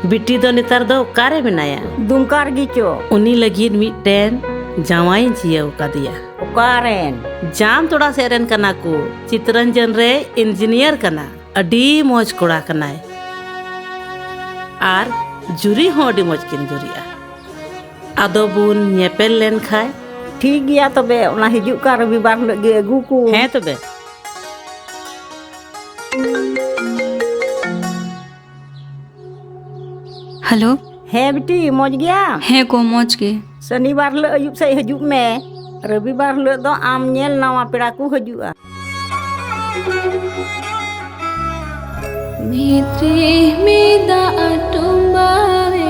बिट्टी दो नेतार दो कारे बनाया दुमकार गिचो उन्हीं लगी मिट्टेन जावाई जिया का दिया उकारेन जाम थोड़ा सेरन कना को चित्रंजन रे इंजीनियर कना अडी मौज कोड़ा कना आर जुरी हो अडी मौज किन जुरिया आदो बुन नेपेल लेन खाए ठीक गया तबे उना हिजुक का रविवार लगे अगू को हैं तबे हेलो है बेटी मौज गया है को मौज के शनिवार ल अयुब से हिजुक में रविवार ल दो आम नेल नवा पेड़ा को हजुआ मित्रे मेदा अटुम्बावे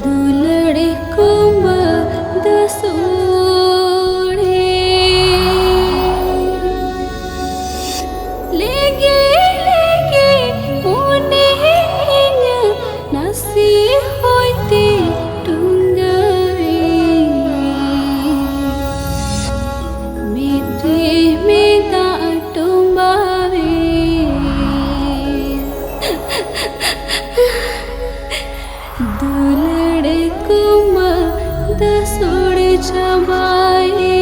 दुलड़े कुंभ दसूड़े लेगे लेगे पुने इन्या नसी होते टुंगावे मित्रे मेदा अटुम्बावे दुलड़े कुंभ दसूड़ छबाए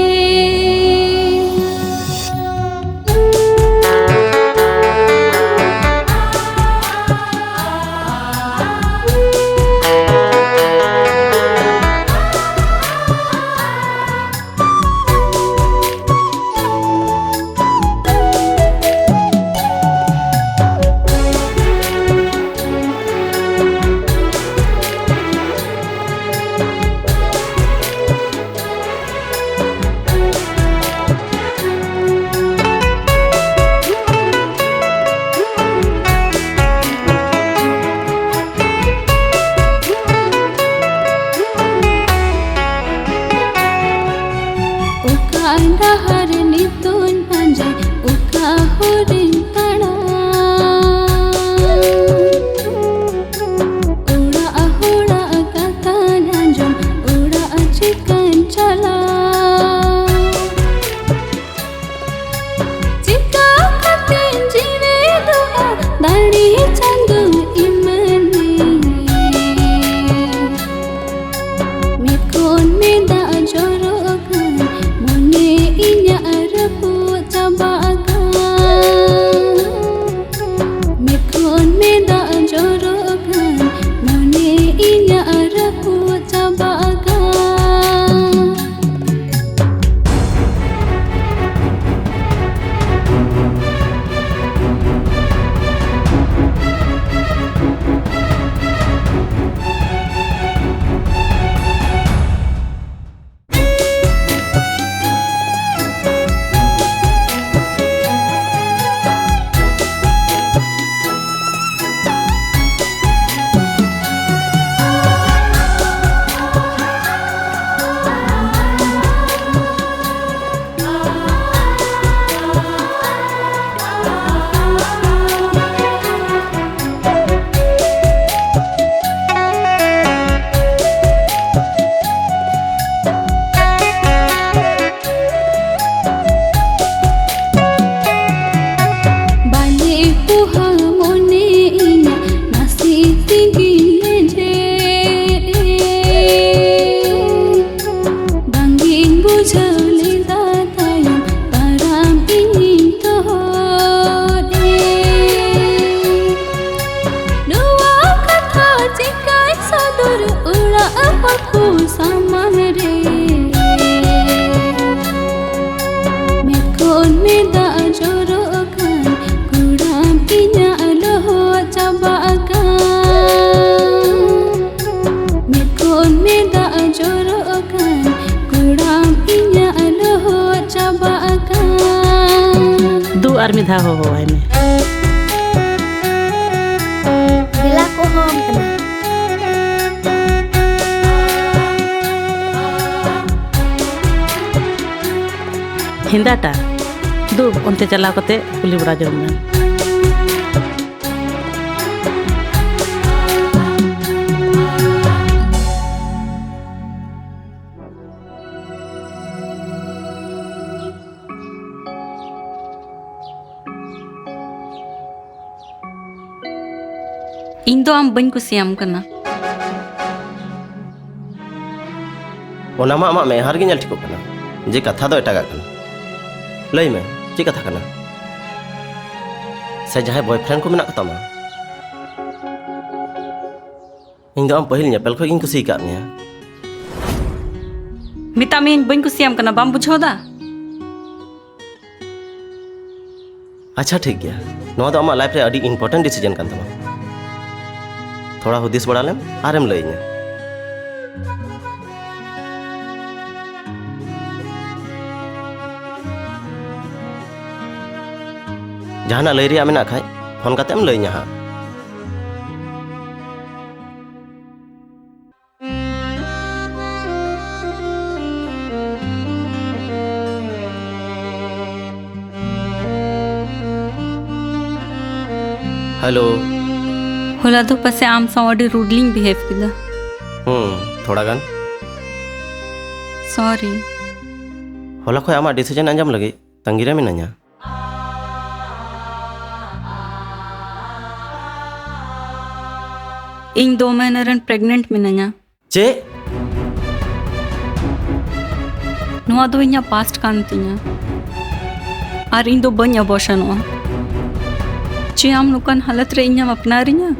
Anda hari nitun panjai uka horin tada Ura ahura kata nanjum ura acikan cala Jika katin jive doa dari chandu imani Mikon meda jorokan inya arapu cabaga mikon meda jorokan mone inya arapu cabaga और मिधा हो है में दिला को हम कना हिंदाटा दू उनते चला कते कुली बड़ा जम में ᱤᱧ ᱫᱚ ᱟᱢ ᱵᱟᱹᱧ ᱠᱩᱥᱤᱭᱟᱢ ᱠᱟᱱᱟ ओना मा आमाग मेहर गे ठिकोग कना जे कथा दो एटागा कना लई में चे कथा कना से जहां बॉयफ्रेंड को मेना कतामा इन दो आम पहिल नेपेल खो गिन कुसी का मेया ᱢᱮᱛᱟᱜ ᱢᱮᱭᱟᱹᱧ ᱵᱟᱹᱧ ᱠᱩᱥᱤᱭᱟᱢ ᱠᱟᱱᱟ ᱵᱟᱢ ᱵᱩᱡᱷᱟᱹᱣᱫᱟ अच्छा ठीक गया नोआ दो आमा लाइफ रे अडी इंपॉर्टेंट डिसीजन कान तमा थोड़ा हुदिस बड़ा लेम आरेम लईnya जहाना लई रिया मेना खाय फोन कातेम लईnya हा हेलो होला दो पासे आम सां अडी रूडलिंग बिहेव किदा थोड़ा गान सॉरी होला खो आमा डिसीजन अंजाम लगे तंगिरे मिनाnya ᱤᱧ 2 महीने रन प्रेग्नेंट मिना냐 चे ᱱᱚᱣᱟ ᱫᱚ ᱤᱧᱟᱹᱜ पास्ट ᱠᱟᱱ ᱛᱤᱧᱟ ᱟᱨ ᱤᱧ ᱫᱚ ᱵᱟᱹᱧ ᱟᱵᱚᱨᱥᱚᱱᱚᱜᱼᱟ ᱪᱮ ᱟᱢ ᱱᱚᱝᱠᱟᱱ ᱦᱟᱞᱟᱛ ᱨᱮ ᱤᱧᱮᱢ ᱟᱯᱱᱟᱨᱤᱧᱟ